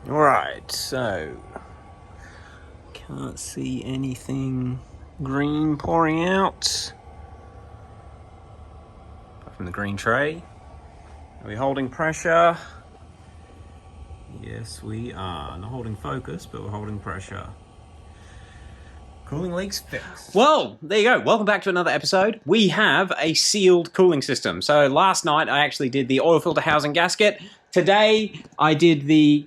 Alright, so can't see anything green pouring out apart from the green tray. Are we holding pressure? Yes, we are. Not holding focus, but we're holding pressure. Cooling leaks fixed. Well, there you go. Welcome back to another episode. We have a sealed cooling system. So last night I actually did the oil filter housing gasket. Today I did the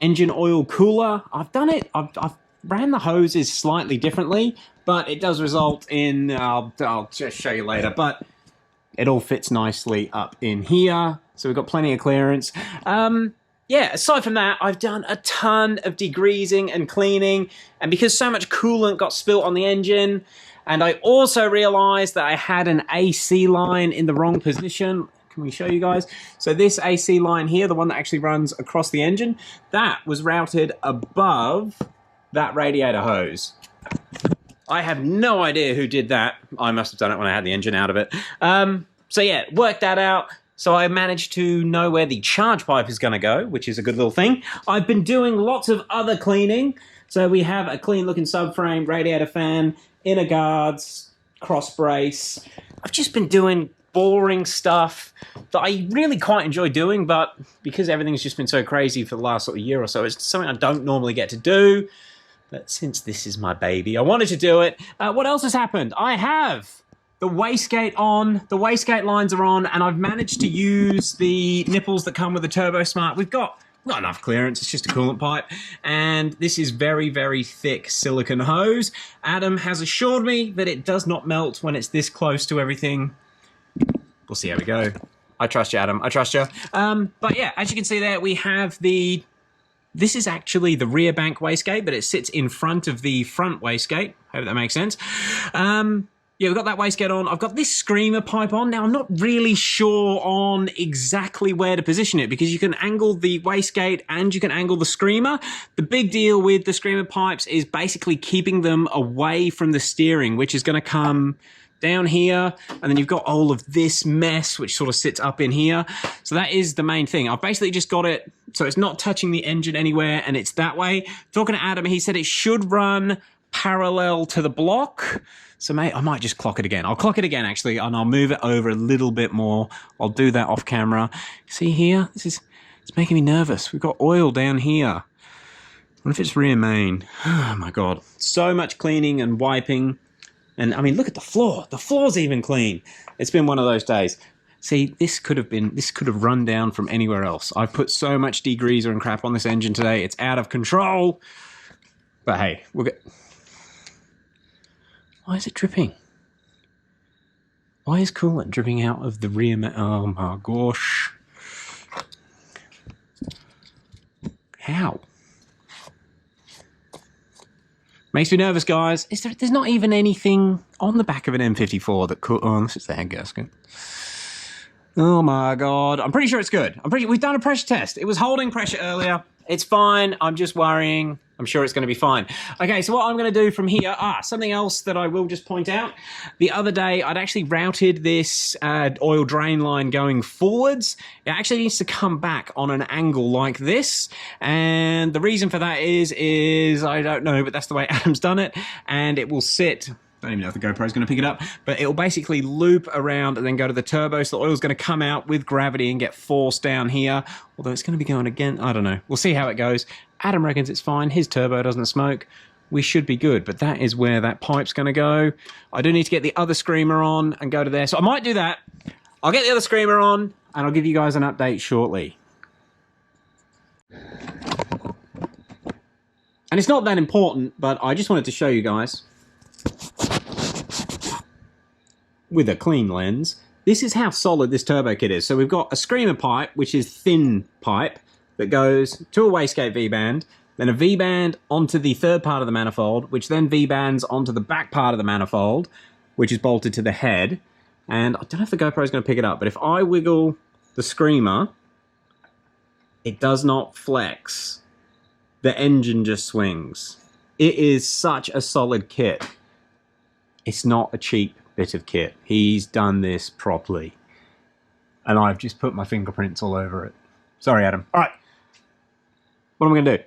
engine oil cooler. I've done it. I've ran the hoses slightly differently, but it does result in, I'll just show you later, but it all fits nicely up in here. So we've got plenty of clearance. Yeah, aside from that, I've done a ton of degreasing and cleaning, and because so much coolant got spilt on the engine, and I also realized that I had an AC line in the wrong position. Can we show you guys? So this AC line here, the one that actually runs across the engine, that was routed above that radiator hose. I have no idea who did that. I must have done it when I had the engine out of it. So yeah, worked that out. So I managed to know where the charge pipe is going to go, which is a good little thing. I've been doing lots of other cleaning. So we have a clean looking subframe, radiator fan, inner guards, cross brace. I've just been doing boring stuff that I really quite enjoy doing, but because everything's just been so crazy for the last sort of year or so, it's something I don't normally get to do. But since this is my baby, I wanted to do it. What else has happened? I have the wastegate on, the wastegate lines are on, and I've managed to use the nipples that come with the Turbo Smart. We've got not enough clearance, it's just a coolant pipe, and this is very, very thick silicone hose. Adam has assured me that it does not melt when it's this close to everything. We'll see how we go. I trust you, Adam, I trust you. But yeah, as you can see there, we have the, this is actually the rear bank wastegate, but it sits in front of the front wastegate. Hope that makes sense. Yeah, we've got that wastegate on. I've got this screamer pipe on. Now, I'm not really sure on exactly where to position it because you can angle the wastegate and you can angle the screamer. The big deal with the screamer pipes is basically keeping them away from the steering, which is going to come down here, and then you've got all of this mess which sort of sits up in here. So that is the main thing. I've basically just got it so it's not touching the engine anywhere, and it's that way. Talking to Adam, he said it should run parallel to the block. So mate, I might just clock it again. I'll clock it again actually, and I'll move it over a little bit more. I'll do that off camera. See here, it's making me nervous. We've got oil down here. What if it's rear main? Oh my God, so much cleaning and wiping. And I mean, look at the floor. The floor's even clean. It's been one of those days. See, this could have run down from anywhere else. I've put so much degreaser and crap on this engine today. It's out of control. But hey, we'll get... Why is it dripping? Why is coolant dripping out of the rear? Oh my gosh. How? Makes me nervous, guys. There's not even anything on the back of an N54 that could... Oh, this is the head gasket. Oh my God. I'm pretty sure it's good. We've done a pressure test. It was holding pressure earlier. It's fine. I'm just worrying. I'm sure it's going to be fine. Okay, so what I'm going to do from here... something else that I will just point out. The other day, I'd actually routed this oil drain line going forwards. It actually needs to come back on an angle like this. And the reason for that is I don't know, but that's the way Adam's done it. And it will sit... I don't even know if the GoPro is going to pick it up, but it'll basically loop around and then go to the turbo, so the oil's going to come out with gravity and get forced down here, although it's going to be going again. I don't know. We'll see how it goes. Adam reckons it's fine. His turbo doesn't smoke. We should be good, but that is where that pipe's going to go. I do need to get the other screamer on and go to there, so I might do that. I'll get the other screamer on, and I'll give you guys an update shortly. And it's not that important, but I just wanted to show you guys with a clean lens. This is how solid this turbo kit is. So we've got a screamer pipe, which is thin pipe, that goes to a wastegate V-band, then a V-band onto the third part of the manifold, which then V-bands onto the back part of the manifold, which is bolted to the head. And I don't know if the GoPro is going to pick it up, but if I wiggle the screamer, it does not flex. The engine just swings. It is such a solid kit. It's not a cheap bit of kit. He's done this properly. And I've just put my fingerprints all over it. Sorry, Adam. All right. what am I going to do?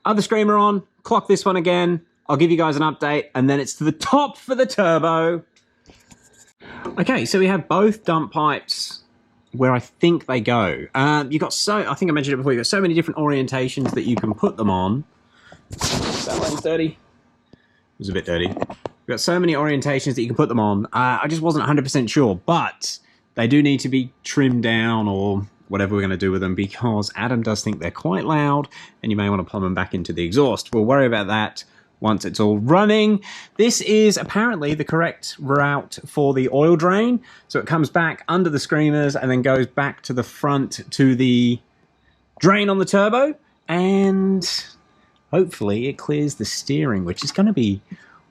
Other screamer on, clock this one again. I'll give you guys an update, and then it's to the top for the turbo. Okay, so we have both dump pipes where I think they go. You've got I think I mentioned it before, you've got so many different orientations that you can put them on. That one's dirty. It was a bit dirty. We've got so many orientations that you can put them on. I just wasn't 100% sure, but they do need to be trimmed down or whatever we're going to do with them, because Adam does think they're quite loud and you may want to plumb them back into the exhaust. We'll worry about that once it's all running. This is apparently the correct route for the oil drain. So it comes back under the screamers and then goes back to the front to the drain on the turbo. And hopefully it clears the steering, which is going to be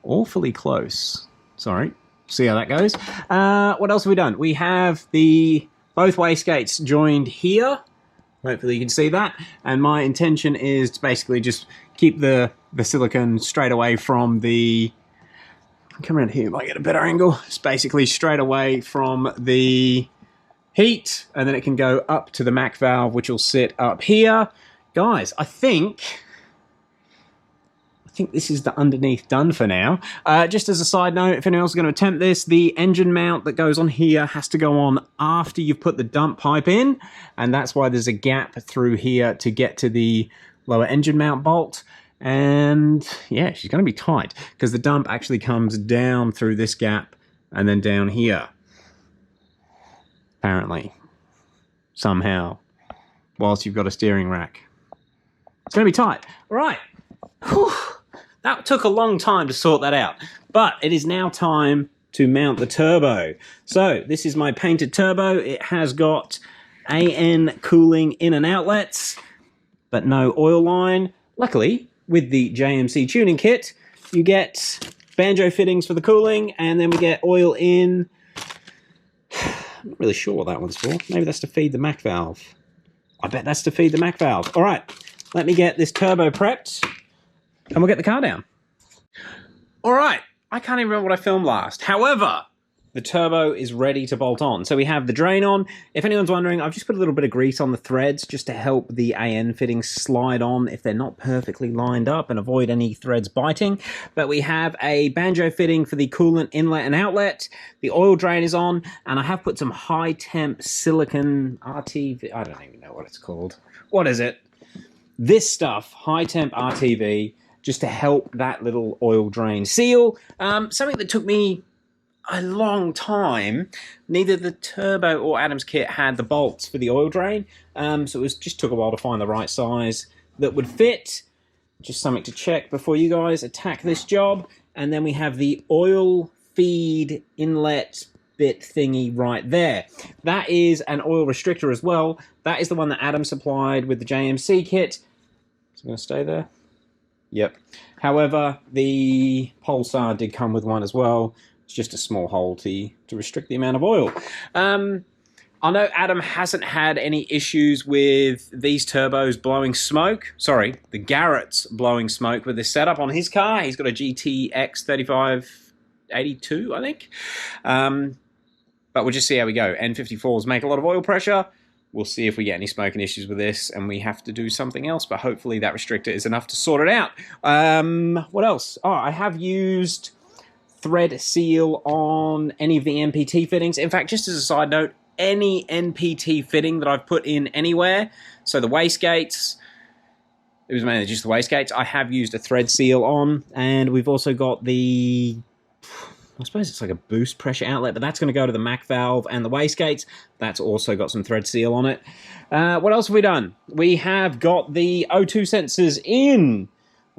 awfully close. Sorry. See how that goes. What else have we done? We have both wastegates joined here. Hopefully you can see that. And my intention is to basically just keep the silicone straight away from the... Come around here, might get a better angle. It's basically straight away from the heat, and then it can go up to the MAC valve, which will sit up here. Guys, I think this is the underneath done for now. Just as a side note, if anyone else is going to attempt this, the engine mount that goes on here has to go on after you've put the dump pipe in, and that's why there's a gap through here to get to the lower engine mount bolt. And yeah, she's going to be tight because the dump actually comes down through this gap and then down here. Apparently. Somehow. Whilst you've got a steering rack. It's going to be tight. All right. Whew. That took a long time to sort that out. But it is now time to mount the turbo. So this is my painted turbo. It has got AN cooling in and outlets, but no oil line. Luckily, with the JMC tuning kit, you get banjo fittings for the cooling, and then we get oil in. I'm not really sure what that one's for. Maybe that's to feed the MAC valve. I bet that's to feed the MAC valve. All right, let me get this turbo prepped, and we'll get the car down. All right, I can't even remember what I filmed last. However, the turbo is ready to bolt on. So we have the drain on. If anyone's wondering, I've just put a little bit of grease on the threads just to help the AN fittings slide on if they're not perfectly lined up and avoid any threads biting. But we have a banjo fitting for the coolant inlet and outlet. The oil drain is on, and I have put some high temp silicon RTV. I don't even know what it's called. What is it? This stuff, high temp RTV, just to help that little oil drain seal. Something that took me a long time. Neither the turbo or Adam's kit had the bolts for the oil drain, so it just took a while to find the right size that would fit. Just something to check before you guys attack this job. And then we have the oil feed inlet bit thingy right there. That is an oil restrictor as well. That is the one that Adam supplied with the JMC kit. Is it going to stay there? Yep. However, the Pulsar did come with one as well. It's just a small hole to restrict the amount of oil. I know Adam hasn't had any issues with these turbos blowing smoke. Sorry, the Garrett's blowing smoke with this setup on his car. He's got a GTX 3582, I think. But we'll just see how we go. N54s make a lot of oil pressure. We'll see if we get any smoking issues with this and we have to do something else. But hopefully that restrictor is enough to sort it out. What else? Oh, I have used thread seal on any of the NPT fittings. In fact, just as a side note, any NPT fitting that I've put in anywhere, so the wastegates, it was mainly just the wastegates, I have used a thread seal on, and we've also got the, I suppose it's like a boost pressure outlet, but that's going to go to the MAC valve and the wastegates. That's also got some thread seal on it. What else have we done? We have got the O2 sensors in.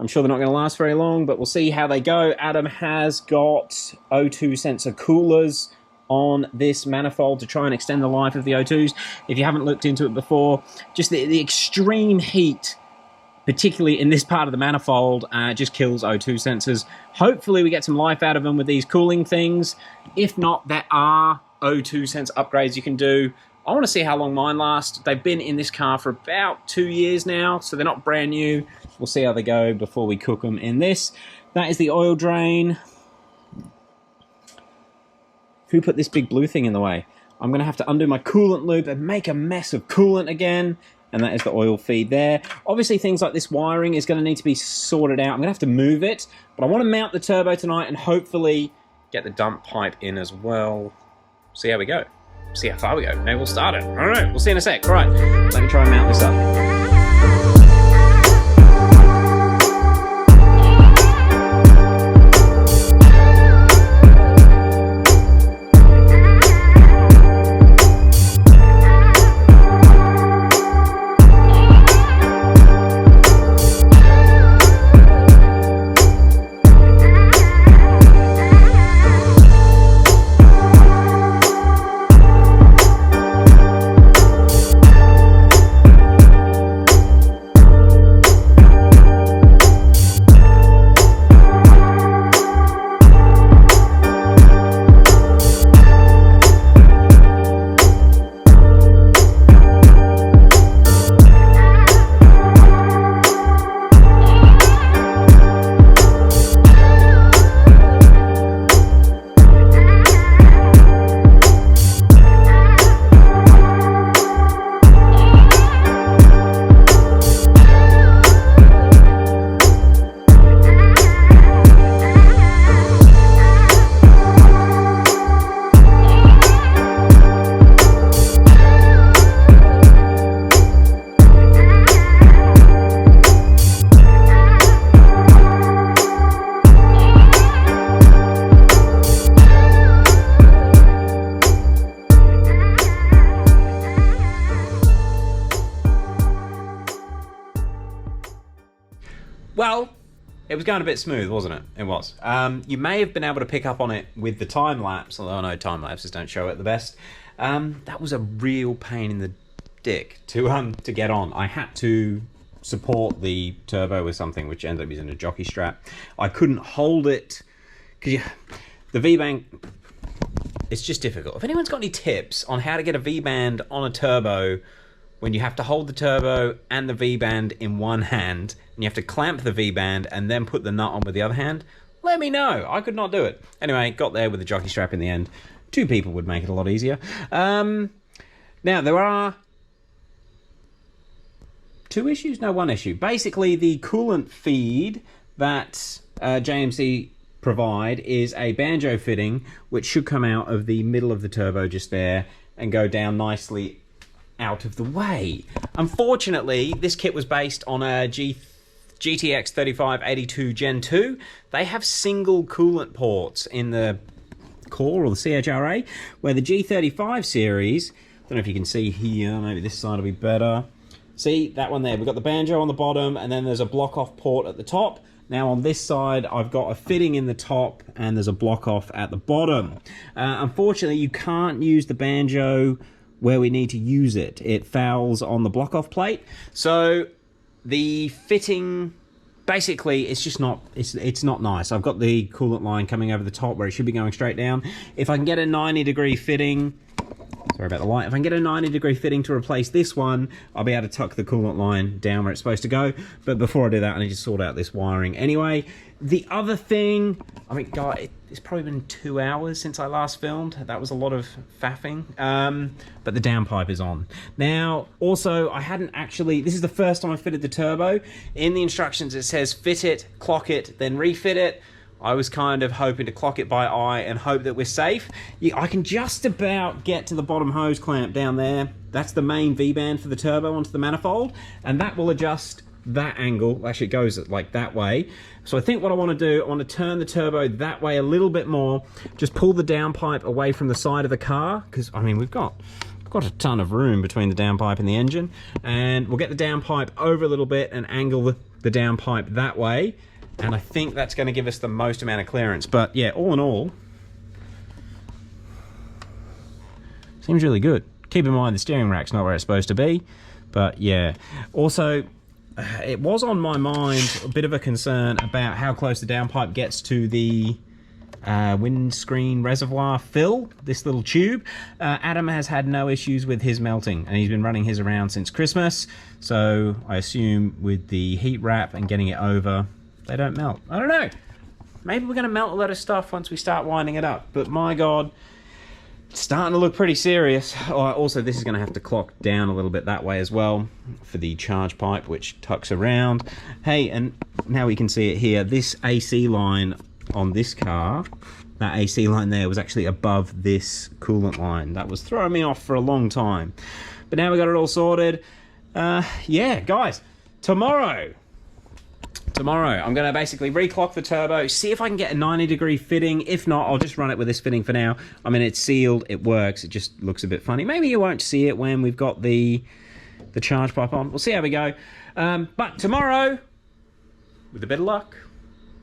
I'm sure they're not going to last very long, but we'll see how they go. Adam has got O2 sensor coolers on this manifold to try and extend the life of the O2s. If you haven't looked into it before, just the extreme heat, particularly in this part of the manifold, just kills O2 sensors. Hopefully we get some life out of them with these cooling things. If not, there are O2 sensor upgrades you can do. I want to see how long mine last. They've been in this car for about 2 years now, so they're not brand new. We'll see how they go before we cook them in this. That is the oil drain. Who put this big blue thing in the way? I'm going to have to undo my coolant loop and make a mess of coolant again. and that is the oil feed there. Obviously, things like this wiring is going to need to be sorted out. I'm going to have to move it, but I want to mount the turbo tonight and hopefully get the dump pipe in as well. See how we go. See how far we go. Maybe we'll start it. I don't know. We'll see in a sec. All right, let me try and mount this up. Well, it was going a bit smooth, wasn't it? It was. You may have been able to pick up on it with the time lapse, although I know time lapses don't show it the best. That was a real pain in the dick to get on. I had to support the turbo with something which ended up using a jockey strap. I couldn't hold it because the V-band, it's just difficult. If anyone's got any tips on how to get a V-band on a turbo when you have to hold the turbo and the V-band in one hand, and you have to clamp the V-band and then put the nut on with the other hand, let me know. I could not do it. Anyway, got there with the jockey strap in the end. 2 people would make it a lot easier. Now, there are 2 issues? No, 1 issue. Basically, the coolant feed that JMC provide is a banjo fitting, which should come out of the middle of the turbo just there and go down nicely out of the way. Unfortunately, this kit was based on a GTX 3582 Gen 2. They have single coolant ports in the core or the CHRA, where the G35 series, I don't know if you can see here, maybe this side will be better. See, that one there, we've got the banjo on the bottom and then there's a block-off port at the top. Now on this side, I've got a fitting in the top and there's a block-off at the bottom. Unfortunately, you can't use the banjo where we need to use it. It fouls on the block-off plate. So the fitting, basically, it's just not, it's not nice. I've got the coolant line coming over the top where it should be going straight down. If I can get a 90-degree fitting, sorry about the light, if I can get a 90-degree fitting to replace this one, I'll be able to tuck the coolant line down where it's supposed to go. But before I do that, I need to sort out this wiring. Anyway, the other thing, I mean, God, it's probably been 2 hours since I last filmed. That was a lot of faffing. But the downpipe is on. Now, also, I hadn't actually, this is the first time I fitted the turbo. In the instructions, it says fit it, clock it, then refit it. I was kind of hoping to clock it by eye and hope that we're safe. I can just about get to the bottom hose clamp down there. That's the main V-band for the turbo onto the manifold, and that will adjust that angle. Actually, it goes like that way. So I think what I want to do, I want to turn the turbo that way a little bit more, just pull the downpipe away from the side of the car, because, I mean, we've got a ton of room between the downpipe and the engine, and we'll get the downpipe over a little bit and angle the downpipe that way. And I think that's going to give us the most amount of clearance. But yeah, all in all, seems really good. Keep in mind the steering rack's not where it's supposed to be. But yeah, also, it was on my mind a bit of a concern about how close the downpipe gets to the windscreen reservoir fill, this little tube. Adam has had no issues with his melting, and he's been running his around since Christmas. So I assume with the heat wrap and getting it over, they don't melt. I don't know. Maybe we're going to melt a lot of stuff once we start winding it up. But my God, starting to look pretty serious. Also, this is going to have to clock down a little bit that way as well for the charge pipe, which tucks around. Hey, and now we can see it here. This AC line on this car, that AC line there was actually above this coolant line. That was throwing me off for a long time. But now we got it all sorted. Yeah, guys, tomorrow I'm going to basically reclock the turbo, see if I can get a 90-degree fitting. If not, I'll just run it with this fitting for now. I mean, it's sealed, it works, it just looks a bit funny. Maybe you won't see it when we've got the charge pipe on. We'll see how we go. But tomorrow, with a bit of luck,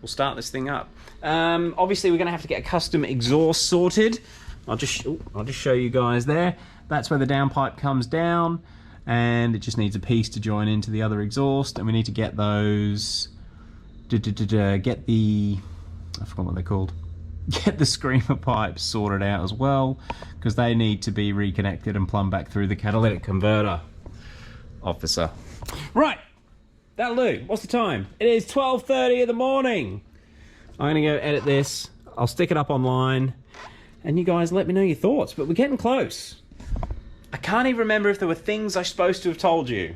we'll start this thing up. Obviously, we're going to have to get a custom exhaust sorted. I'll just show you guys there. That's where the downpipe comes down, and it just needs a piece to join into the other exhaust, and we need to get those... get the... I forgot what they're called. Get the screamer pipes sorted out as well, because they need to be reconnected and plumbed back through the catalytic converter. Officer. Right, that'll do. What's the time? It is 12:30 in the morning. I'm going to go edit this. I'll stick it up online, and you guys let me know your thoughts, but we're getting close. I can't even remember if there were things I was supposed to have told you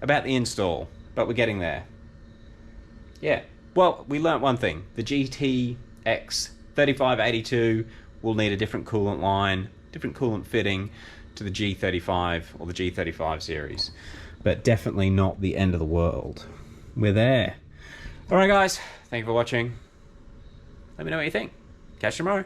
about the install, but we're getting there. Yeah, well, we learnt one thing. The GTX 3582 will need a different coolant line, different coolant fitting to the G35 or the G35 series, but definitely not the end of the world. We're there. All right, guys, thank you for watching. Let me know what you think. Catch you tomorrow.